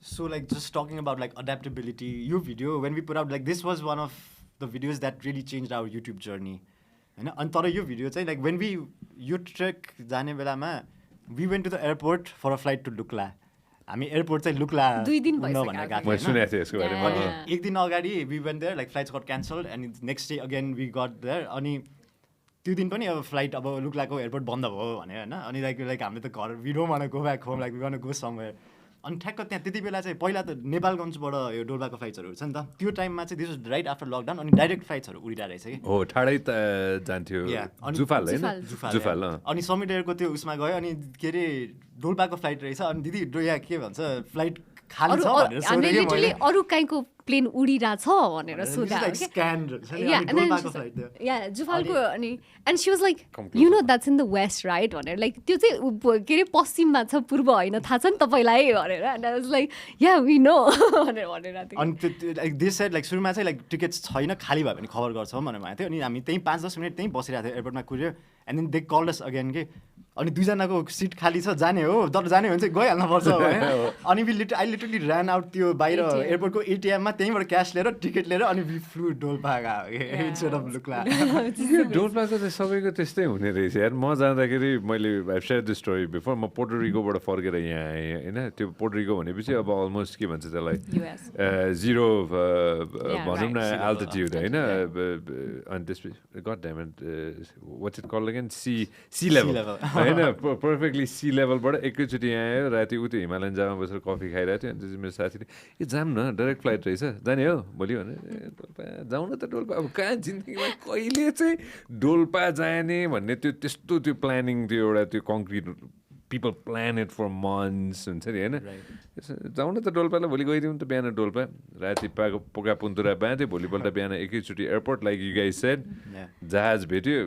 So like just talking about like adaptability, your video when we put out, like this was one of the videos that really changed our YouTube journey. And antara yo video chai like when we yo trek jane belama we went to the airport for a flight to Lukla. हामी airport चाहिँ लुक्ला 2 दिन भनेर गएको मैले सुनेको थिएँ यसको बारेमा एक दिन अगाडि we went there like flights got cancelled and next day again we got there अनि त्यो दिन पनि अब फ्लाइट अब लुक्लाको एयरपोर्ट बन्द भयो भने हैन अनि लाइक हामीले त घर we don't want to go back home like we want to go somewhere अनि ठ्याक्क त्यहाँ त्यति बेला चाहिँ पहिला त नेपालगञ्जबाट यो डोल्पाको फ्लाइट्सहरू छ नि त त्यो टाइममा चाहिँ this was right after lockdown अनि डाइरेक्ट फ्लाइट्सहरू उडिरहेको रहेछ कि हो ठाडै त जान्थ्यो जुफाल हैन जुफाल अनि समिट एयरको त्यो उसमा गयो अनि के अरे डोल्पाको फ्लाइट रहेछ अनि दिदी यहाँ के भन्छ फ्लाइट खाली छ भनेर सोधेँ मैले अरु काइको प्लेन उडिरहेछ भनेर सोधा जुफालको अनि and she was like you know that's in the west right भनेर लाइक त्यो चाहिँ के अरे पश्चिममा छ पूर्व होइन थाहा छ नि तपाईँलाई भनेर and I was like yeah we know भनेर अनि लाइक दिस साइड लाइक सुरुमा चाहिँ लाइक टिकट्स छैन खाली भयो भने खबर गर्छौँ भनेर भनेको थियो अनि हामी त्यहीँ 5-10 मिनट त्यहीँ बसिरहेको थियो एयरपोर्टमा कुर्यो and then they called us again के अनि दुईजनाको सिट खाली छ जाने हो तर जाने भने चाहिँ गइहाल्नुपर्छ अनि आई लिटरली ऱ्यान आउट त्यो बाहिर एयरपोर्टको एटिएममा त्यहीँबाट क्यास लिएर टिकट लिएर अनि वी फ्लु डोल्पा गयो इन्स्टेड अफ लुक्ला डोल्पाको चाहिँ सबैको त्यस्तै हुने रहेछ यार म जाँदाखेरि मैले I share this story before म पोर्टोरिकोबाट फर्केर यहाँ आएँ होइन त्यो पोर्टोरिको भनेपछि अब अलमोस्ट के भन्छ त्यसलाई जिरो भनौँ न अल्टिट्युड होइन अनि त्यसपछि god damn it what's it called again sea level होइन पर्फेक्टली सी लेभलबाट एकैचोटि आयो राति उ त्यो हिमालयन जामा बसेर कफी खाइरहेको थियो अनि त्यसपछि मेरो साथीले ए जाऊँ न डाइरेक्ट फ्लाइट रहेछ जाने हो भोलि भने डोल्पा जाउँ न त डोल्पा अब कहाँ जिन्दगीमा कहिले चाहिँ डोल्पा जाने भन्ने त्यो त्यस्तो त्यो प्लानिङ त्यो एउटा त्यो concrete people plan it for months हुन्छ नि होइन जाउँ न त डोल्पालाई भोलि गइदिउँ त बिहान डोल्पा राति पोका पुन्तुरा बाँध्यो भोलिपल्ट बिहान एकैचोटि airport like you guys shed जहाज भेट्यो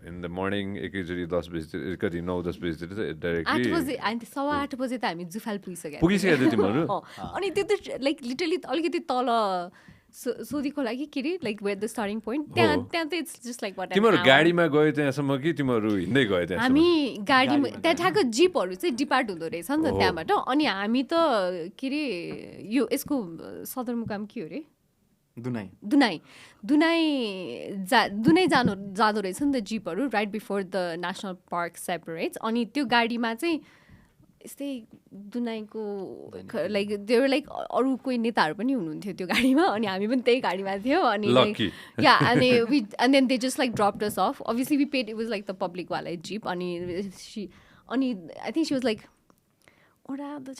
इन द मर्निङ एकैचोटि 10 बजीतिर कति 9-10 बजीतिर चाहिँ डाइरेक्टली 8 बजे त हामी जुफाल पुगिसकेको थियो तिमीहरू अनि त्यो त लाइक लिटरली अलिकति तल सोधीको लागि के अरे like where the starting point त्यहाँ त इट्स जस्ट लाइक वाट तिमीहरू गाडीमा गयो त्यहाँसम्म कि तिमीहरू हिँड्दै गयो त्यहाँ हामी गाडीमा त्यहाँ ठ्याक्क जिपहरू चाहिँ डिपार्ट हुँदो रहेछ नि त त्यहाँबाट अनि हामी त के अरे यो यसको सदरमुकाम के हो अरे दुनाई जाँदो रहेछ नि त जिपहरू right before the national park separates अनि त्यो गाडीमा चाहिँ यस्तै दुनाईको लाइक त्यो लाइक अरू कोही नेताहरू पनि हुनुहुन्थ्यो त्यो गाडीमा अनि हामी पनि त्यही गाडीमा थियौँ अनि या अनि and then they just like dropped us off obviously we paid it was like the public वाला जिप अनि I think she was like or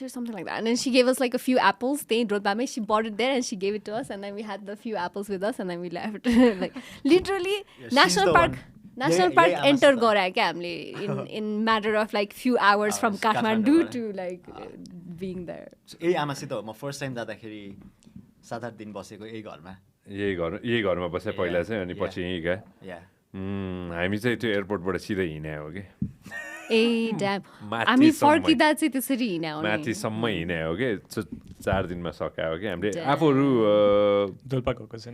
something like that and then she gave us like a few apples they wrote by me she bought it there and she gave it to us and then we had the few apples with us and then we left like literally national park enter gara kya hamle in matter of like few hours from Kathmandu to like being there ए आमासित म first time जाँदाखेरि 7-8 दिन बसेको यही घरमा बसे पहिला चाहिँ अनि पछि यहीँ गए हामी चाहिँ त्यो एयरपोर्टबाट सिधै हिँड्या हो कि ए ड्याम हामी फर्किँदा चाहिँ त्यसरी हिँड्या हो माथिसम्म हिँड्या हो कि 4 दिनमा सकायो हो कि हामीले आफूहरू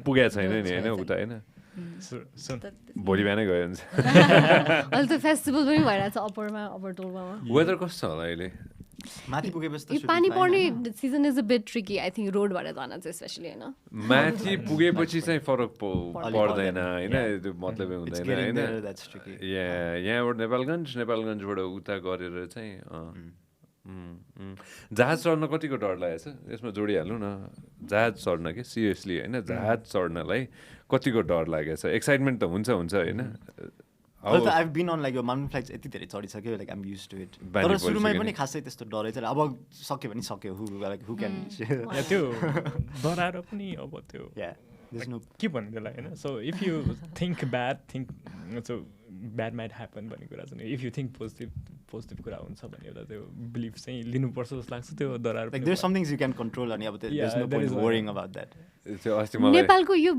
पुगेको छैन नि होइन उता होइन भोलि बिहानै गयो हुन्छ अहिले त फेस्टिभल पनि भइरहेको छ अप्पर डोल्पामा वेदर कस्तो छ होला अहिले माथि पुगेपछि पानी पर्ने season is a bit tricky I think रोडबाट जान चाहिँ स्पेसली होइन माथि पुगेपछि चाहिँ फरक पर्दैन होइन त्यो मतलबै हुँदैन होइन यहाँबाट नेपालगञ्जबाट उता गरेर चाहिँ जहाज चढ्न कतिको डर लागेको छ यसमा जोडिहाल्नु न जहाज चढ्न के सिरियसली होइन जहाज चढ्नलाई कतिको डर लागेको छ एक्साइटमेन्ट त हुन्छ होइन I've been on like your mountain flights यति धेरै चढिसक्यो like I'm used to it तर सुरुमै पनि खासै त्यस्तो डरै छैन अब सक्यो भने सक्यो who can त्यो डराएर पनि अब त्यो के भन्नु त्यसलाई होइन so if you think bad so bad might happen भन्ने कुरा छ इफ यु थिङ्क पोजिटिभ कुरा हुन्छ भने एउटा त्यो बिलिफ चाहिँ लिनुपर्छ जस्तो लाग्छ त्यो डराएर like there's some things you can control अनि अब there's no point worrying about that नेपालको यो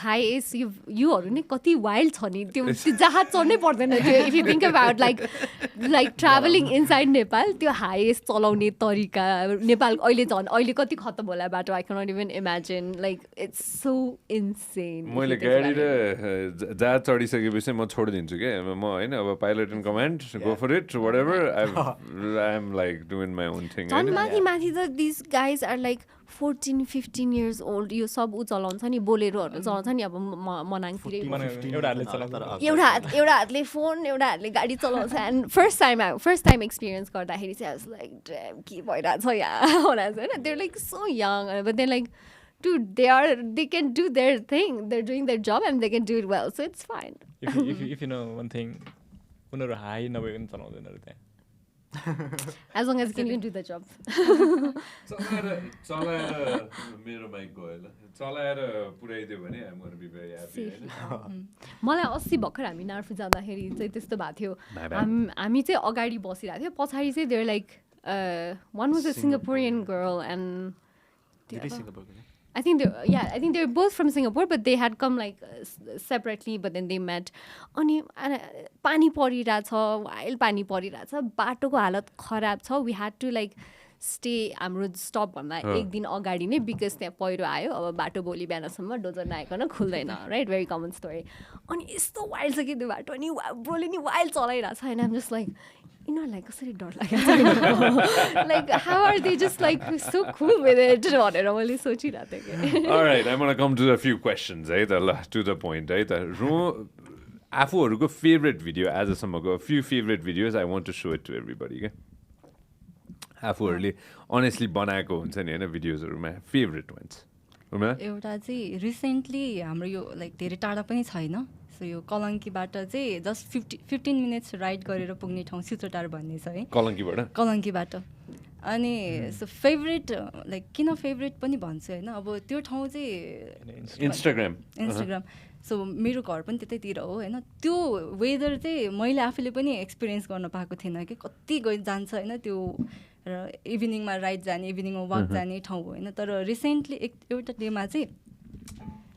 हाइएस्ट योहरू नै कति वाइल्ड छ नि त्यो जहाज चढ्नै पर्दैन त्यो if you think about like travelling inside Nepal त्यो हाइएस्ट चलाउने तरिका नेपाल अहिले कति खत्तम होला बाटो I can not even imagine like it's so insane मैले गाडी र जहाज चढिसकेपछि म छोडिदिन्छु छु के म हैन अब pilot in command go for it whatever I am like doing my own thing झन् माथि त this guys are like 14-15 years old यो सब ऊ चलाउँछ नि बोलेरोहरू चलाउँछ नि अब मनाङतिरै एउटा हातले फोन एउटा हातले गाडी चलाउँछ एन्ड फर्स्ट टाइम एक्सपिरियन्स गर्दाखेरि चाहिँ आई वाज लाइक ड्याम के भइरहेछ यहाँ होइन there like so young but then like dude they can do their thing, they're doing their job and they can do it well, so it's fine. if you know one thing उनीहरू high नभइकन चलाउँदैन अरे त्यहाँ as long as you can do the job. चलाएर मेरो mic गयो ल चलाएर पुर्याइदियो भने I'm going to be very happy. मलाई 80 भर्खर हामी नार्फु जाँदाखेरि चाहिँ त्यस्तो भएको थियो हामी चाहिँ अगाडि बसिरहेको थियो पछाडि चाहिँ they're like one was a Singaporean girl and I think they're both from Singapore, but they had come like separately, but then they met. अनि पानी परिरहेछ वाइल्ड पानी परिरहेछ बाटोको हालत खराब छ we had to like stay हाम्रो स्टप भन्दा एक दिन अगाडि नै बिकज त्यहाँ पहिरो आयो अब बाटो भोलि बिहानसम्म डोजर नआइकन खुल्दैन राइट भेरी कमन स्टोरी अनि यस्तो वाइल्ड छ कि त्यो बाटो अनि ब्रोले नि वाइल्ड चलाइरहेछ होइन आइम जस्ट लाइक यिनीहरूलाई कसरी डर लागेको like how are they just like so cool with it भनेर मैले सोचिरहेको थिएँ कि Alright, I'm gonna come to a few questions है त ल to the point है त आफूहरूको फेभरेट भिडियो आजसम्मको few favorite videos I want to show it to everybody के आफूहरूले अनेस्टली बनाएको हुन्छ नि होइन भिडियोजहरूमा फेभरेट वान्स एउटा चाहिँ रिसेन्टली हाम्रो यो लाइक धेरै टाढा पनि छैन सो यो कलङ्कीबाट चाहिँ जस्ट 15 मिनट्स राइड गरेर पुग्ने ठाउँ सिचोटार भन्ने छ है कलङ्कीबाट अनि सो फेभरेट लाइक किन फेभरेट पनि भन्छु होइन अब त्यो ठाउँ चाहिँ इन्स्टाग्राम सो मेरो घर पनि त्यतैतिर हो होइन त्यो वेदर चाहिँ मैले आफूले पनि एक्सपिरियन्स गर्न पाएको थिएन कि कति जान्छ होइन त्यो र इभिनिङमा राइड जाने इभिनिङमा वाक जाने ठाउँ हो होइन तर रिसेन्टली एउटा डेमा चाहिँ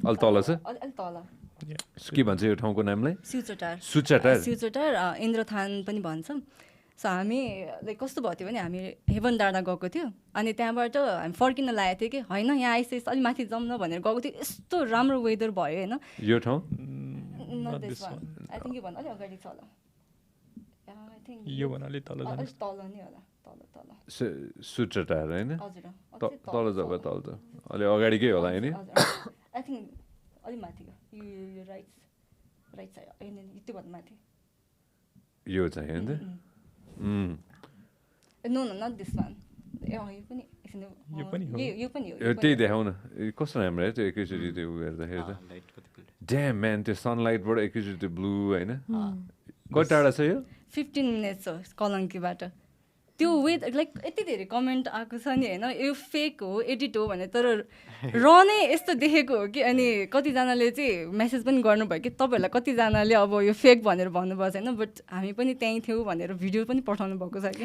अलि तल छ अलि तल के भन्छ यो ठाउँको नामलाई सिचोटार इन्द्रथान पनि भन्छ सो हामी लाइक कस्तो भएको थियो भने हामी हेभन डाँडा गएको थियो अनि त्यहाँबाट हामी फर्किन लागेको थियो कि होइन यहाँ आइसकेपछि अलिक माथि जाउँ न भनेर गएको थियो यस्तो राम्रो वेदर भयो होइन यो ठाउँ आई थिङ्क योभन्दा अलिक अगाडि छ होला आई थिङ्क योभन्दा अलिक तल नै होला तल सुचटार होइन हजुर तल जग्गा तल त अलि अगाडिकै होला होइन आई थिङ्क अलिक माथि यो राइट साइड त्योभन्दा माथि यो चाहिँ होइन नो नट दिस वान यो पनि हो त्यही देखाउ न कस्तो राम्रो है त्यो एकैचोटि त्यो हेर्दाखेरि त ड्याम म्यान त्यो सनलाइटबाट एकैचोटि त्यो ब्लू होइन कति टाढा छ यो 15 मिनट्स हो कलङ्कीबाट त्यो वेदर लाइक यति धेरै कमेन्ट आएको छ नि होइन यो फेक हो एडिट हो भने तर नै यस्तो देखेको हो कि अनि कतिजनाले चाहिँ मेसेज पनि गर्नुभयो कि तपाईँहरूलाई कतिजनाले अब यो फेक भनेर भन्नुभएको छैन बट हामी पनि त्यहीँ थियौँ भनेर भिडियो पनि पठाउनु भएको छ कि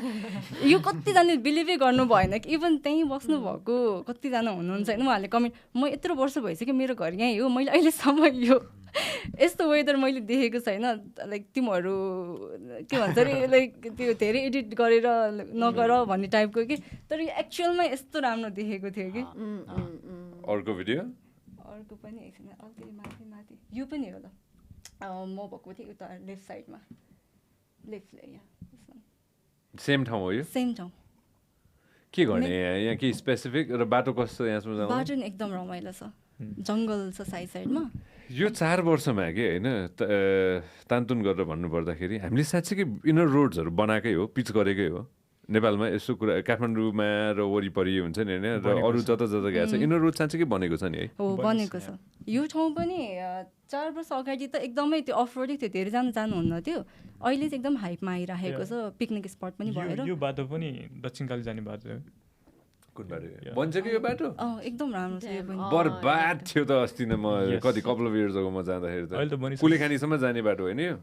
यो कतिजनाले बिलिभै गर्नु भएन कि इभन त्यहीँ बस्नुभएको कतिजना हुनुहुन्छ होइन उहाँहरूले कमेन्ट म यत्रो वर्ष भइसक्यो मेरो घर यहीँ हो मैले अहिलेसम्म यो यस्तो वेदर मैले देखेको छैन लाइक तिमीहरू के भन्छ अरे लाइक त्यो धेरै एडिट गरेर नगर भन्ने टाइपको कि तर यो एक्चुअलमा यस्तो राम्रो देखेको थियो कि अर्को भिडियो अर्को पनि एकछिन अलिकति माथि यो पनि हो ल म भएको थिएँ उता लेफ्ट साइडमा सेम ठाउँ हो यो सेम ठाउँ के गर्ने यहाँ के स्पेसिफिक र बाटो कस्तो यहाँसम्म जानु बाटो नि एकदम रमाइलो छ जङ्गल छ साइडमा यो 4 वर्षमा के होइन तानतुन गरेर भन्नुपर्दाखेरि हामीले साँच्चै इनर रोड्सहरू बनाएकै हो पिच गरेकै हो नेपालमा यस्तो कुरा काठमाडौँमा र वरिपरि हुन्छ नि होइन र अरू जता जता गएको छ इनर रोड साँच्चै बनेको छ नि है हो बनेको छ यो ठाउँ पनि 4 वर्ष अगाडि त एकदमै त्यो अफ रोडै थियो धेरैजना जानुहुन्न थियो अहिले चाहिँ एकदम हाइपमा आइरहेको छ पिकनिक स्पट पनि भएर यो बाटो पनि दक्षिणकाली जाने बाटो कुन बाटो बन्छ कि यो बाटो एकदम राम्रो छ यो पनि बर्बाद थियो त अस्ति नै म कति कपाल अफ इयर्स अगो म जाँदाखेरि त कुलेखानीसम्म जाने बाटो होइन यो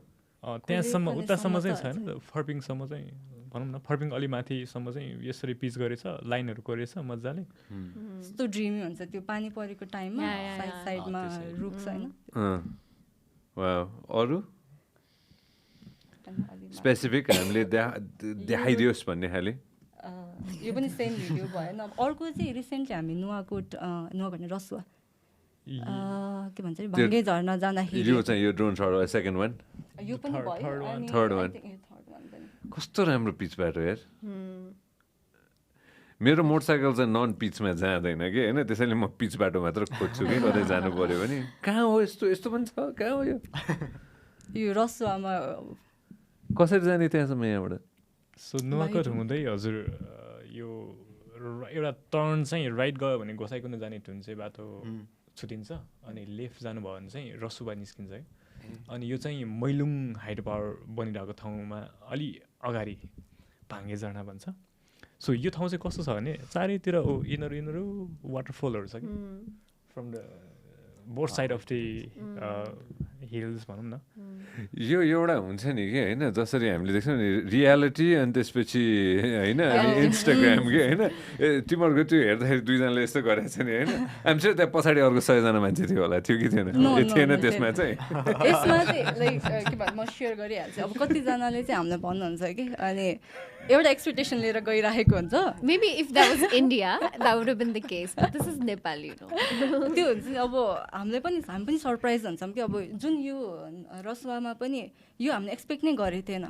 त्यहाँसम्म उतासम्म चाहिँ छैन फर्पिङसम्म चाहिँ भनौँ न फर्पिङ अलि माथिसम्म चाहिँ यसरी पिच गरेछ लाइनहरू कोरेछ मजाले यस्तो ड्रिमी हुन्छ त्यो पानी परेको टाइममा साइडमा रुख छ होइन अरू स्पेसिफिक हामीले देखाइदियोस् भन्ने खाले यो पनि सेम भिडियो भएन अर्को चाहिँ रिसेन्टली हामी नुवाकोट भने रसुवा के भन्छ भन्गे झर्ना जाँदाखेरि यो चाहिँ यो ड्रोन सट सेकेन्ड वान यो पनि भयो अनि Third one. थर्ड वान पनि कस्तो राम्रो पिच बाटो यार मेरो मोटरसाइकल चाहिँ नन पिचमा जाँदैन कि होइन त्यसैले म पिच बाटो मात्र खोज्छु कि कतै जानु पर्यो भने कहाँ हो यस्तो यस्तो पनि छ कहाँ हो यो रसुवामा कसरी जाने त्यहाँसम्म यहाँबाट सो नुवाकोट हुँदै हजुर यो एउटा टर्न चाहिँ राइट गयो भने गोसाइकुण्ड जाने जुन चाहिँ बाटो छुटिन्छ अनि लेफ्ट जानुभयो भने चाहिँ रसुवा निस्किन्छ है अनि यो चाहिँ मैलुङ हाइड्रो पावर बनिरहेको ठाउँमा अलि अगाडि भाङ्गे झरना भन्छ सो यो ठाउँ चाहिँ कस्तो छ भने चारैतिर यिनीहरू वाटरफलहरू छ कि from the both side of the hills भनौँ न यो एउटा हुन्छ नि कि होइन जसरी हामीले देख्छौँ नि रियालिटी अनि त्यसपछि होइन इन्स्टाग्राम कि होइन तिमीहरूको त्यो हेर्दाखेरि दुईजनाले यस्तो गरेको छ नि होइन हामी चाहिँ त्यहाँ पछाडि अर्को 100जना मान्छे थियो होला थियो कि थिएन थिएन त्यसमा चाहिँ यसमा चाहिँ लाइक के भन्छ म सेयर गरिहाल्छु अब कतिजनाले चाहिँ हामीलाई भन्नुहुन्छ कि अनि एउटा एक्सपेक्टेसन लिएर गइरहेको हुन्छ Maybe if that was India, that would have been the case. But this is Nepal, you know. त्यो हुन्छ नि अब हामी पनि सरप्राइज हुन्छौँ कि अब जुन यो रसुवामा पनि यो हामीले एक्सपेक्ट नै गरेको थिएन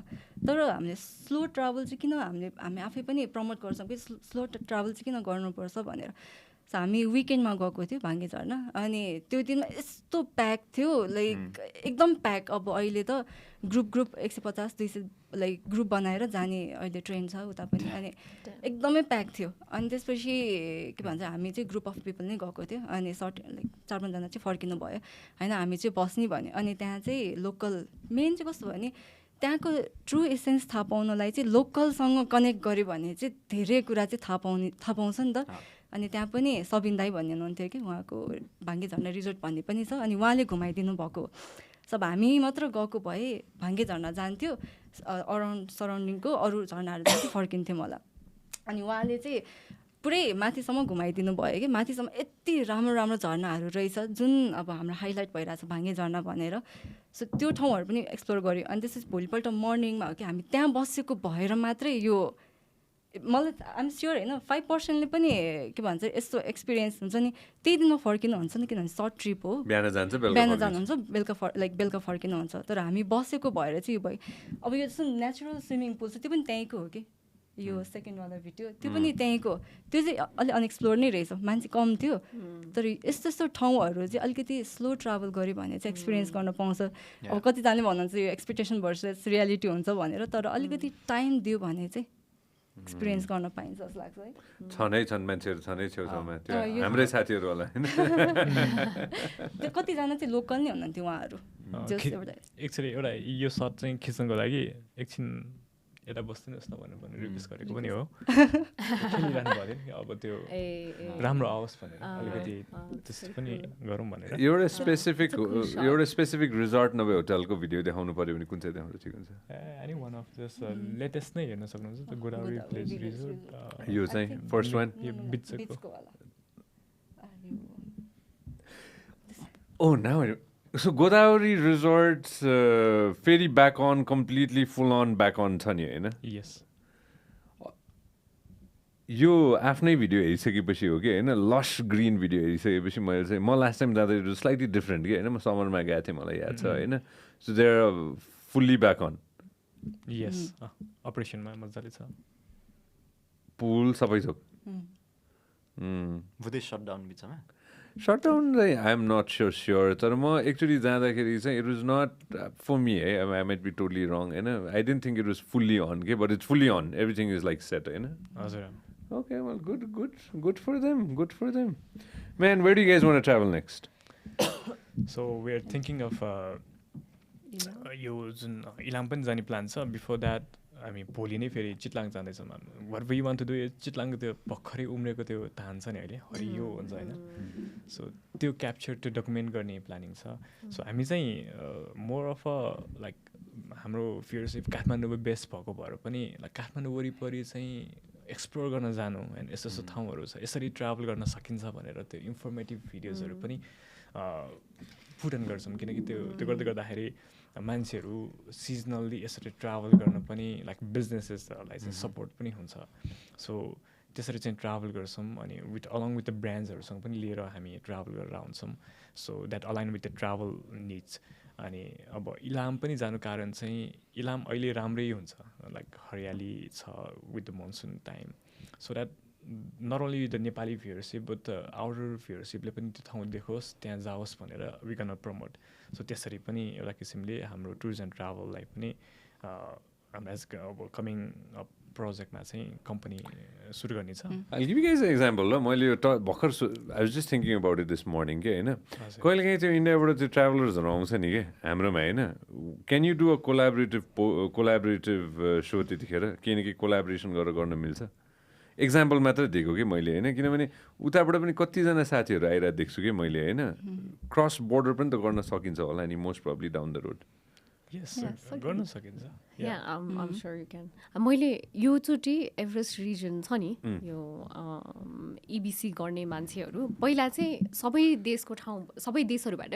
तर हामीले स्लो ट्राभल चाहिँ किन हामी आफै पनि प्रमोट गर्छौँ कि स्लो ट्राभल चाहिँ किन गर्नुपर्छ भनेर सो हामी विकेन्डमा गएको थियो भाङ्गे झरना अनि त्यो दिनमा यस्तो प्याक थियो लाइक एकदम प्याक अब अहिले त ग्रुप 150 200 लाइक ग्रुप बनाएर जाने अहिले ट्रेन छ उता पनि अनि एकदमै प्याक थियो अनि त्यसपछि के भन्छ हामी चाहिँ ग्रुप अफ पिपल नै गएको थियो अनि लाइक 4-5 जना चाहिँ फर्किनु भयो होइन हामी चाहिँ बस्ने भन्यो अनि त्यहाँ चाहिँ लोकल मेन चाहिँ कस्तो भयो भने त्यहाँको ट्रु एसेन्स थाहा पाउनलाई चाहिँ लोकलसँग कनेक्ट गऱ्यो भने चाहिँ धेरै कुरा चाहिँ थाहा पाउँछ नि त अनि त्यहाँ पनि सबिन दाई भन्ने हुनुहुन्थ्यो कि उहाँको भाङ्गे झरना रिजोर्ट भन्ने पनि छ अनि उहाँले घुमाइदिनु भएको सब हामी मात्र गएको भए भाङ्गे झरना जान्थ्यो अराउन्ड सराउन्डिङको अरू झरनाहरू चाहिँ फर्किन्थ्यौँ होला अनि उहाँले चाहिँ पुरै माथिसम्म घुमाइदिनु भयो कि माथिसम्म यति राम्रो झरनाहरू रहेछ जुन अब हाम्रो हाइलाइट भइरहेछ भाङ्गे झरना भनेर सो त्यो ठाउँहरू पनि एक्सप्लोर गऱ्यो अनि त्यसपछि भोलिपल्ट मर्निङमा हो कि हामी त्यहाँ बसेको भएर मात्रै यो मलाई आइएम स्योर होइन 5%ले पनि के भन्छ यस्तो एक्सपिरियन्स हुन्छ नि त्यही दिनमा फर्किनुहुन्छ नि किनभने सर्ट ट्रिप हो बिहान जानुहुन्छ बेलुका फर्किनुहुन्छ तर हामी बसेको भएर चाहिँ यो भयो अब यो जस्तो नेचुरल स्विमिङ पुल छ त्यो पनि त्यहीँको हो कि यो सेकेन्डवाला भिडियो त्यो पनि त्यहीँको त्यो चाहिँ अलिक अनएक्सप्लोर नै रहेछ मान्छे कम थियो तर यस्तो ठाउँहरू चाहिँ अलिकति स्लो ट्राभल गऱ्यो भने चाहिँ एक्सपिरियन्स गर्न पाउँछ अब कतिजनाले भन्नुहुन्छ यो एक्सपेक्टेसन भर्सेस रियालिटी हुन्छ भनेर तर अलिकति टाइम दियो भने चाहिँ एक्सपिरियन्स गर्न पाइन्छ जस्तो लाग्छ है छन् मान्छेहरू छनै छेउछाउमा त्यो हाम्रै साथीहरू होला होइन त्यो कतिजना चाहिँ लोकल नै हुनुहुन्थ्यो उहाँहरू एक्चुअली एउटा यो सर्ट चाहिँ खिच्नको लागि एकछिन यता बस्दिनुहोस् न भनेर रिक्वेस्ट गरेको पनि हो खेलिरहनु पऱ्यो नि अब त्यो राम्रो आओस् भनेर अलिकति त्यस्तो पनि गरौँ भनेर एउटा स्पेसिफिक रिजोर्ट नभए होटलको भिडियो देखाउनु पऱ्यो भने कुन चाहिँ देखाउनु ठिक हुन्छ any one of this latest नै हेर्न सक्नुहुन्छ त्यो गोदावरी प्लेस रिजोर्ट यो चाहिँ फर्स्ट वान यो बिचको oh now So Godavari resorts फेरि back on completely full on back on छ नि होइन यस यो आफ्नै भिडियो हेरिसकेपछि हो कि होइन लस ग्रिन भिडियो हेरिसकेपछि मैले चाहिँ म लास्ट टाइम जाँदाखेरि स्लाइटली डिफ्रेन्ट कि होइन म समरमा गएको थिएँ मलाई याद छ होइन so they are fully back on yes अपरेसनमा मजाले छ पुल सबै थोक सटडाउन बिचमा सटडाउन चाहिँ आई एम नट स्योर तर म एक्चुली जाँदाखेरि चाहिँ it was not for me है I might be totally wrong होइन I don't think it was fully on के but it's fully on everything is like set होइन हजुर okay well good for them man where do you guys want to travel next so we are thinking of यो जुन इलाम पनि जाने plan छ before that हामी भोलि नै फेरि चितलाङ जाँदैछौँ what we want to do चितलाङको त्यो भर्खरै उम्रेको त्यो धान छ नि अहिले हरियो हुन्छ होइन सो त्यो क्याप्चर त्यो डकुमेन्ट गर्ने प्लानिङ छ सो हामी चाहिँ मोर अफ अ लाइक हाम्रो फियरसिप काठमाडौँमा बेस्ट भएको भएर पनि लाइक काठमाडौँ वरिपरि चाहिँ एक्सप्लोर गर्न जानु होइन यस्तो यस्तो ठाउँहरू छ यसरी ट्राभल गर्न सकिन्छ भनेर त्यो इन्फर्मेटिभ भिडियोजहरू पनि पुटन गर्छौँ किनकि त्यो गर्दै गर्दाखेरि मान्छेहरू सिजनल्ली यसरी ट्राभल गर्न पनि लाइक बिजनेसेसहरूलाई चाहिँ सपोर्ट पनि हुन्छ सो त्यसरी चाहिँ ट्राभल गर्छौँ अनि अलङ विथ द ब्रान्ड्सहरूसँग पनि लिएर हामी ट्राभल गरेर आउँछौँ so that align with the travel needs अनि अब इलाम पनि जानु कारण चाहिँ इलाम अहिले राम्रै हुन्छ लाइक हरियाली छ with the monsoon time so that not only the Nepali viewership but the outer भ्युरसिपले पनि त्यो ठाउँ देखोस् त्यहाँ जाओस् भनेर we can not promote so त्यसरी पनि एउटा किसिमले हाम्रो टुर्स एन्ड ट्राभललाई पनि एज अब कमिङ प्रोजेक्टमा चाहिँ कम्पनी सुरु गर्ने छ I'll give you guys an example. मैले भर्खर I was just thinking about it this morning के होइन कहिलेकाहीँ त्यो इन्डियाबाट त्यो ट्राभलर्सहरू आउँछ नि के हाम्रोमा होइन can you do a collaborative so त्यतिखेर केही न केही कोलाबोरेसन गरेर गर्न मिल्छ एक्जाम्पल मात्र दिएको कि मैले होइन किनभने उताबाट पनि कतिजना साथीहरू आइरहेको देख्छु कि मैले होइन क्रस बोर्डर पनि त गर्न सकिन्छ होला नि most probably down the road गर्न सकिन्छ I'm sure you can. मैले योचोटि एभरेस्ट रिजन छ नि यो EBC गर्ने मान्छेहरू पहिला चाहिँ सबै देशको ठाउँ सबै देशहरूबाट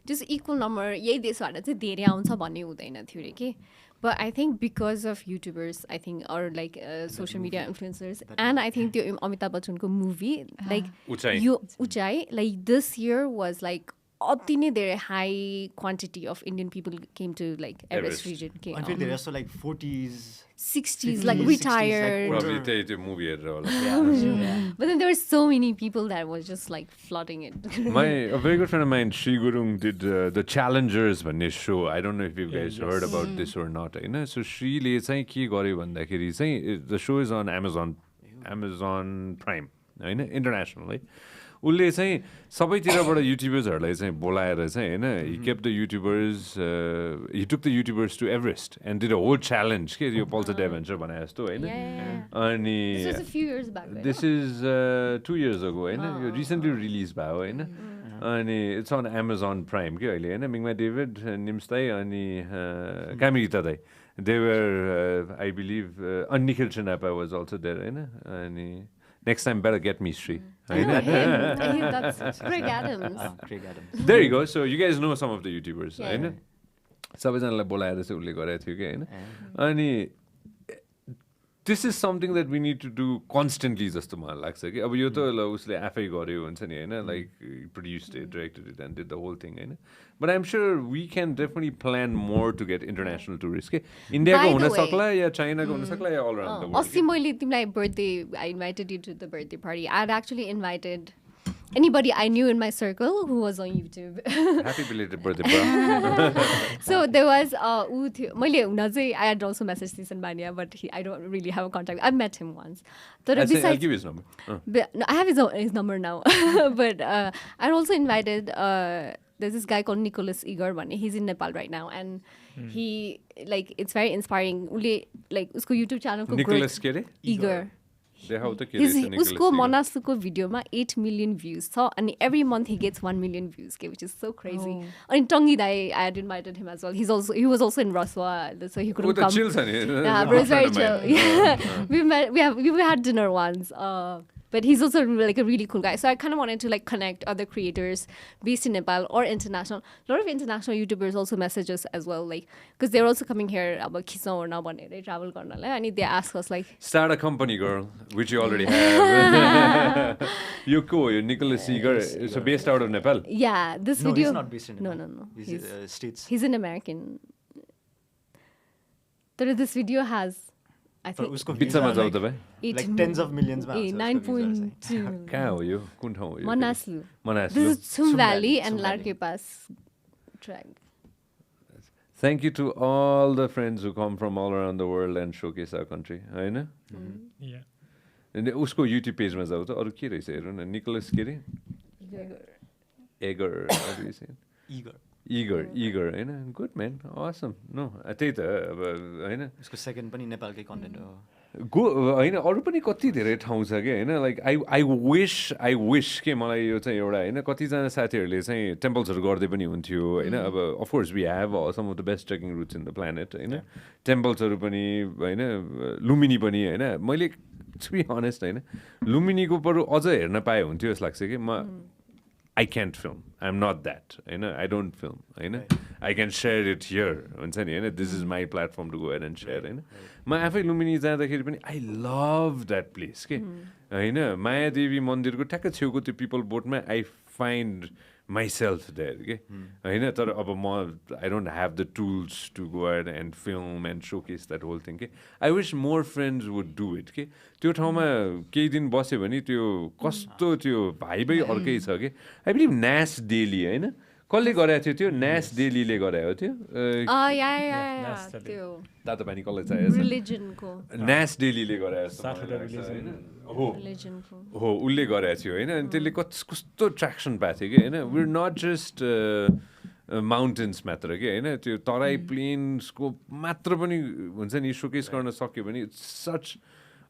जस्ट इक्वल नम्बर यही देशबाट चाहिँ धेरै आउँछ भन्ने हुँदैन थियो अरे कि but I think because of YouTubers I think or like social media influencers and I think त्यो अमिताभ बच्चनको मुभी लाइक यो उचाइ like this year was like अति नै धेरै high quantity of Indian people came to like Everest region के अनि धेरै जस्तो like 40s 60s like retired probably त्यही त्यो मुभी हेरेर होला but then there were so many people that was just like flooding it a very good friend of mine Shri Gurung did the Challengers भन्ने show I don't know if you guys heard about this or not होइन so श्रीले चाहिँ के गर्यो भन्दाखेरि चाहिँ the show is on Amazon Prime होइन international है उसले चाहिँ सबैतिरबाट युट्युबर्सहरूलाई चाहिँ बोलाएर चाहिँ होइन he kept the YouTubers he took the YouTubers to Everest and did a whole challenge के यो पल्सर एडभेन्चर भने जस्तो होइन अनि this was a few years back this is 2 years ago होइन यो रिसेन्टली रिलिज भयो होइन अनि इट्स अन Amazon Prime के अहिले होइन मिङमा डेभिड निम्सदाई अनि कामिरिता दाई they were I believe Nikhil Chinapa was also there होइन अनि next time better get me Shri that's Craig Adams there you go so you guys know some of the YouTubers होइन सबैजनालाई बोलाएर चाहिँ उसले गरेको थियो कि होइन अनि this is something that we need to do constantly जस्तो मलाई लाग्छ कि अब यो त उसले आफै गर्यो हुन्छ नि होइन like produced it directed it and did the whole thing होइन but I'm sure we can definitely plan more to get international tourists के इन्डियाको हुन सक्ला या चाइनाको हुन सक्ला या all around the world अस्ति मैले तिमीलाई birthday I invited you to the birthday party I had actually invited anybody I knew in my circle who was on YouTube. Happy belated birthday, bro. So there was मैले हुन चाहिँ I had also messaged Nisan Bania but I don't really have a contact. I've met him once. I'll give you his number. No, I have his number now. But I also invited there's this guy called Nicholas Igor. He's in Nepal right now and he like it's very inspiring. Like usko YouTube channel ko Nicholas Kere? Igor. उसको मनासुको भिडियोमा 8 million views छ अनि every month he gets 1 million views which is so crazy अनि टङ्गी दाई I had invited him as well he was also in Raswa so he couldn't come yeah but it's very chill we had dinner once but he's also like a really cool guy so I kind of wanted to like connect other creators based in Nepal or international a lot of international YouTubers also message us as well like because they're also coming here अब खिच्न ओर्न भनेर travel गर्नलाई अनि they ask us like start a company girl which you already have you yo Nicholas Igor is based out of Nepal yeah this video he's not based in Nepal no he's States he's an American but this video has I think like tens of millions 9.2 कहाँ हो यो कुन ठाउँ हो यो Manaslu Manaslu this is Tsum Valley and Larke Pass track thank you to all the friends who come from all around the world and showcase our country हैन yeah उसको YouTube पेजमा जाऊ त अरु के रहेछ हेर्नु न निकोलस के रे Eager हैन गुड म्यान awesome no त्यही त अब हैन उसको सेकेन्ड पनि नेपालकै कन्टेन्ट हो होइन अरू पनि कति धेरै ठाउँ छ कि होइन लाइक आई विश के मलाई यो चाहिँ एउटा होइन कतिजना साथीहरूले चाहिँ टेम्पल्सहरू गर्दै पनि हुन्थ्यो होइन अब of course we have some of the best trekking routes in the planet होइन टेम्पल्सहरू पनि होइन लुम्बिनी पनि होइन मैले टु बी अनेस्ट होइन लुम्बिनीको बरु अझ हेर्न पाए हुन्थ्यो जस्तो लाग्छ कि म I can't film. I'm not that. I don't film. I can share it here. This is my platform to go ahead and share. My after Lumini जाँदाखेरि पनि I love that place. Maya Devi Mandir को ठ्याक्कै छेउको त्यो people boat मा I find myself there के होइन तर अब म I don't have the tools to go ahead and film and showcase that whole thing के I wish more friends would do it के त्यो ठाउँमा केही दिन बस्यो भने त्यो कस्तो त्यो भाइबै अर्कै छ के I believe Nas Daily होइन कसले गराएको थियो त्यो Nas Dailyले गराएको थियो तातो पानी कसलाई चाहिएको Nas Dailyले गराएको हो उसले गराएको थियो होइन अनि त्यसले कस्तो ट्र्याक्सन पाएको थियो कि होइन we're not just माउन्टेन्स मात्र के होइन त्यो तराई प्लेन्सको मात्र पनि हुन्छ नि सोकेस गर्न सक्यो भने it's such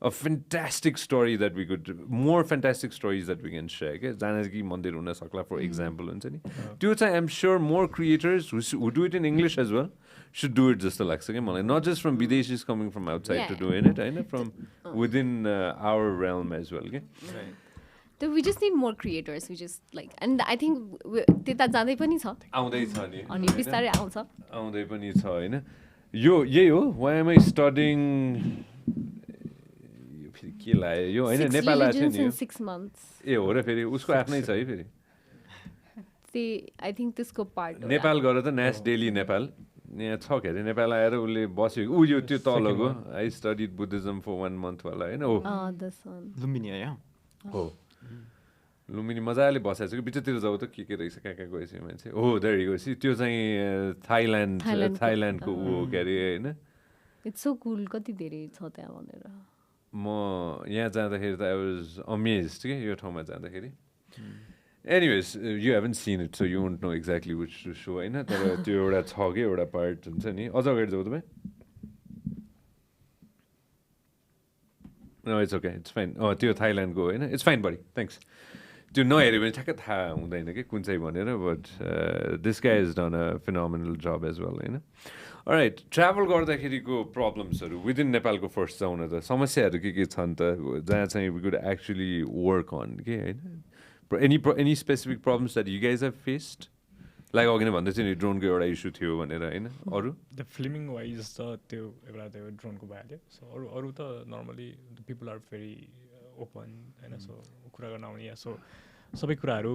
a fantastic story that we could more fantastic stories that we can share के जानकी मन्दिर हुन सक्ला for example हुन्छ नि त्यो चाहिँ I'm sure more creators who do it in English as well should do it जस्तो लाग्छ क्या मलाई not just from Videshis coming from outside to doing it होइन from within our realm as well के So we just need more creators. We just like, and I think त्यता जाँदै पनि छ. आउँदै छ नि. अनि बिस्तारै आउँछ. आउँदै पनि छ हैन. यो यही हो. Why am I studying? यो फेरि के लाग्यो यो हैन नेपाल आएको नि. 6 months. ए हो र फेरि उसको आफ्नै छ है फेरि. I think त्यसको पार्ट हो. नेपाल गएर त Nas Daily नेपाल यहाँ छ के अरे नेपाल आएर उसले बस्यो उ यो त्यो तलको I studied Buddhism for 1 month वाला हैन हो. This one. लुम्बिनी है हो. लुम्बिनी मजाले बसेको छ कि बिचतिर जाऊ त के रहेछ कहाँ गएछ मान्छे हो देयर यु गो सी त्यो चाहिँ थाइल्यान्डको उ हो के अरे हैन इट्स सो कुल कति धेरै छ त्यहाँ भनेर म यहाँ जाँदाखेरि त आई वाज अमेज्ड के यो ठाउँमा जाँदाखेरि anyways you haven't seen it so you won't know exactly which to so हैन तर त्यो एउटा छ कि एउटा पार्ट हुन्छ नि अझ अगाडि जाऊ तपाईँ No, it's okay. It's fine. Oh, त्यो थाइल्यान्डको होइन इट्स फाइन बडी थ्याङ्क्स त्यो नहेऱ्यो भने ठ्याक्कै थाहा हुँदैन कि कुन चाहिँ भनेर but this guy is done a phenomenal job as well होइन राइट ट्राभल गर्दाखेरिको प्रब्लम्सहरू विदिन नेपालको फर्स्ट जाउँ न त समस्याहरू के छन् त जहाँ चाहिँ we could actually work on के होइन any specific problems that you guys have faced like अघि नै भन्दै थियो नि ड्रोनको एउटा इस्यु थियो भनेर होइन अरू द फिल्मिङ वाइज त त्यो एउटा त्यो ड्रोनको भइहाल्यो सो अरू त normally people are very open होइन सो कुरा गर्न आउने सो सबै कुराहरू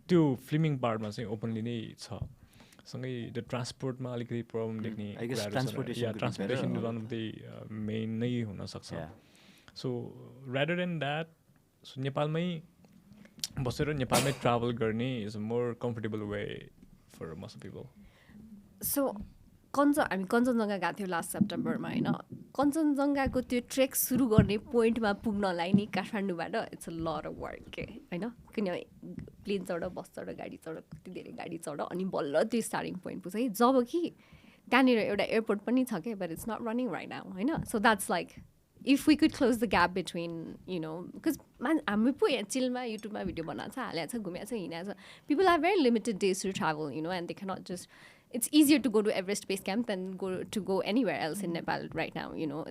त्यो फिल्मिङ पार्टमा चाहिँ ओपनली नै छ सँगै त्यो ट्रान्सपोर्टमा अलिकति प्रब्लम देख्ने transportation one of the main नै हुनसक्छ so rather than that so नेपालमै बसेर नेपालमै ट्राभल गर्ने is a more comfortable way for most people so हामी कञ्चनजङ्घा गएको थियौँ लास्ट सेप्टेम्बरमा होइन कञ्चनजङ्घाको त्यो ट्रेक सुरु गर्ने पोइन्टमा पुग्नलाई नि काठमाडौँबाट it's a lot of work के होइन किनभने प्लेन चढ बस चढ गाडी चढ कति धेरै गाडी चढ अनि बल्ल त्यो स्टार्टिङ पोइन्ट पुग्छ है जब कि त्यहाँनिर एउटा एयरपोर्ट पनि छ कि but it's not running right now होइन so that's like if we could close the gap between, you know, because हामी पो यहाँ चिलमा युट्युबमा भिडियो बनाएको छ हालेको छ घुमेको छ हिँडेको छ people have very limited days to travel, you know, and they cannot just it's easier to go to Everest base camp than go anywhere else in Nepal right now, you know.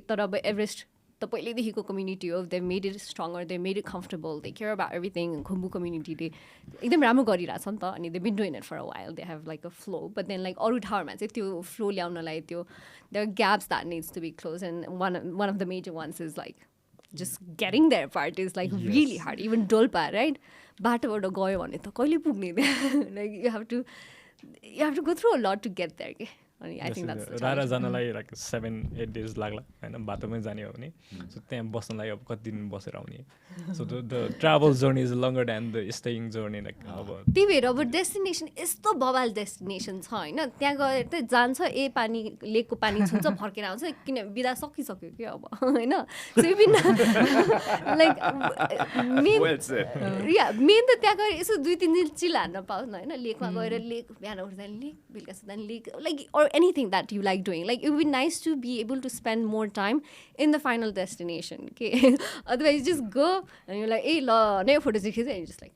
तर अब Everest त पहिल्यैदेखिको community हो they made it stronger, they made it comfortable, they care about everything. Khumbu कम्युनिटीले एकदम राम्रो गरिरहेछ नि त अनि they've been doing it for a while, they have like a flow, but then like अरू ठाउँमा चाहिँ त्यो फ्लो ल्याउनलाई त्यो there are gaps that needs to be closed and one of the major ones is like just getting there part is like really hard, even Dolpa, right? बाटोबाट गयो भने त कहिले पुग्ने like you have to go through a lot to get there के अनि I think that's रारा जानलाई लाइक 7-8 डेज लाग्ला होइन बाटोमै जाने हो भने सो त्यहाँ बस्नलाई अब कति दिन बसेर आउने so the travel journey is longer than the staying journey like अब त्यही भएर अब डेस्टिनेसन यस्तो बवाल डेस्टिनेसन छ होइन त्यहाँ गएर त जान्छ पानी लेकको पानी छुन्छ फर्केर आउँछ किन बिदा सकिसक्यो कि अब होइन लाइक मेन त त्यहाँ गएर यसो 2-3 दिन चिल हान्न पाउँछ होइन लेकमा गएर लेक बिहान उठ्दा लेक बेलुका सुत्दा लेक like anything that you like doing, like it would be nice to be able to spend more time in the final destination, okay? Otherwise you just go and you're like hey la no photos and you're just like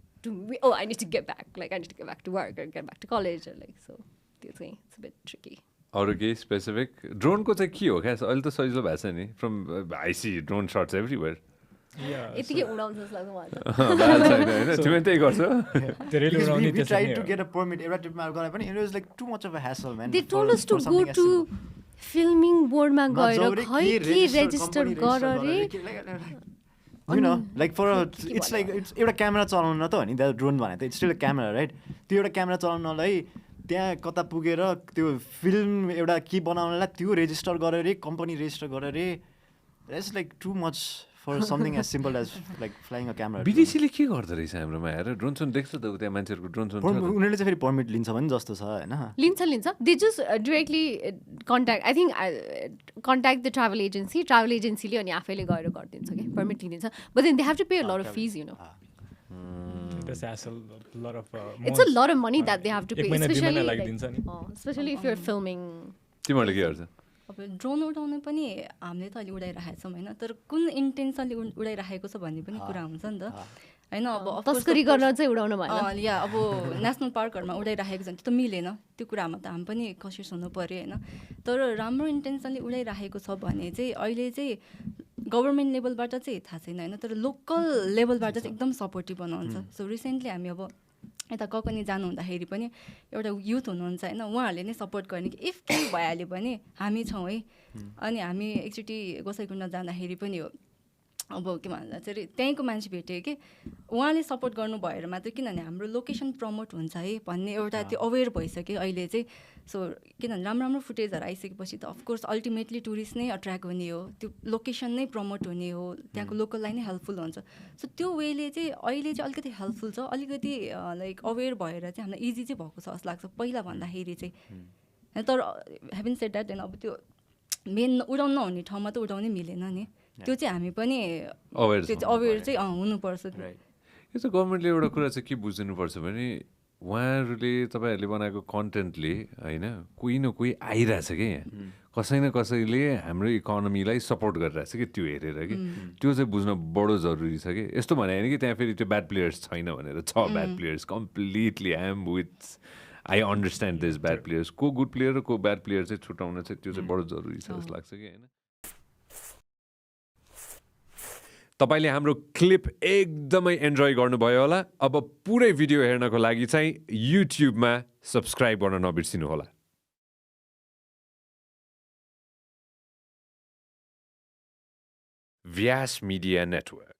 I need to get back, like I need to get back to work or get back to college or like so it's a bit tricky. अरू केही specific ड्रोनको चाहिँ के हो खास अहिले त सजिलो भएको छ नि from I see drone shots everywhere यतिकै उडाउँछ जस्तो लाग्छ तिमी त्यही गर्छ we tried to get a permit एउटा ट्रिपमा गरे पनि it was like too much of a hassle man. They told us to go to filming board मा गएर खै के रेजिस्टर गर रे You know, like for a, it's like it's एउटा क्यामेरा चलाउन त हो नि द ड्रोन भने त it's still a camera right त्यो एउटा क्यामेरा चलाउनलाई त्यहाँ कता पुगेर त्यो फिल्म एउटा के बनाउनलाई त्यो रेजिस्टर गरेर कम्पनी रेजिस्टर गरेर it's like too much for something as simple as like flying a camera विदेशीले के गर्दो रहेछ हाम्रोमा हेर ड्रोन सोन देख्छ त त्यहाँ मान्छेहरूको ड्रोन सोन उनीहरूले चाहिँ फेरि पर्मिट लिन्छ भने जस्तो छ होइन लिन्छ they just directly contact I think contact the travel एजेन्सीले अनि आफैले गएर गरिदिन्छ कि पर्मिट लिइदिन्छ but then they have to pay a lot of fees you know It's a lot of money that they have to pay, especially if you're filming. तिमीहरूले के गर्छ अब ड्रोन उडाउनु पनि हामीले त अहिले उडाइरहेको छौँ होइन तर कुन इन्टेन्सनले उडाइरहेको छ भन्ने पनि कुरा हुन्छ नि त होइन अब तस्करी गर्न चाहिँ उडाउनु भएन या अब नेसनल पार्कहरूमा उडाइराखेको छ भने त्यो त मिलेन त्यो कुरामा त हामी पनि कसिस हुनु पऱ्यो होइन तर राम्रो इन्टेन्सनले उडाइराखेको छ भने चाहिँ अहिले चाहिँ गभर्मेन्ट लेभलबाट चाहिँ थाहा छैन होइन तर लोकल लेभलबाट चाहिँ एकदम सपोर्टिभ बनाउँछ सो रिसेन्टली हामी अब यता ककनी जानु हुँदाखेरि पनि एउटा युथ हुनुहुन्छ होइन उहाँहरूले नै सपोर्ट गर्ने कि इफ केही भइहाल्यो भने हामी छौँ है अनि हामी एकचोटि गोसाइकुण्ड जाँदाखेरि पनि हो अब के भन्छ चाहिँ त्यहीँको मान्छे भेट्यो कि उहाँले सपोर्ट गर्नु भएर मात्रै किनभने हाम्रो लोकेसन प्रमोट हुन्छ है भन्ने एउटा त्यो अवेर भइसक्यो अहिले चाहिँ सो किनभने राम्रो फुटेजहरू आइसकेपछि त अफकोर्स अल्टिमेटली टुरिस्ट नै अट्र्याक्ट हुने हो त्यो लोकेसन नै प्रमोट हुने हो त्यहाँको लोकललाई नै हेल्पफुल हुन्छ सो त्यो वेले चाहिँ अहिले चाहिँ अलिकति हेल्पफुल छ अलिकति लाइक अवेर भएर चाहिँ हामीलाई इजी चाहिँ भएको छ जस्तो लाग्छ पहिला भन्दाखेरि चाहिँ तर हेभन सेड द्याट देन अब त्यो मेन उडाउन नहुने ठाउँमा त उडाउनै मिलेन नि त्यो चाहिँ हामी पनि अवेर चाहिँ हुनुपर्छ यो चाहिँ गभर्मेन्टले एउटा कुरा चाहिँ के बुझिदिनुपर्छ भने उहाँहरूले तपाईँहरूले बनाएको कन्टेन्टले होइन कोही न कोही आइरहेछ कि यहाँ कसै न कसैले हाम्रो इकोनोमीलाई सपोर्ट गरिरहेछ कि त्यो हेरेर कि त्यो चाहिँ बुझ्न बडो जरुरी छ कि यस्तो भने होइन कि त्यहाँ फेरि त्यो ब्याड प्लेयर्स छैन भनेर छ bad players completely I am with I understand this bad players को गुड प्लेयर र को ब्याड प्लेयर चाहिँ छुटाउन चाहिँ त्यो चाहिँ बडो जरुरी छ जस्तो लाग्छ कि होइन तपाईँले हाम्रो क्लिप एकदमै इन्जोय गर्नुभयो होला अब पुरै भिडियो हेर्नको लागि चाहिँ युट्युबमा सब्सक्राइब गर्न नबिर्सिनु होला व्यास मिडिया नेटवर्क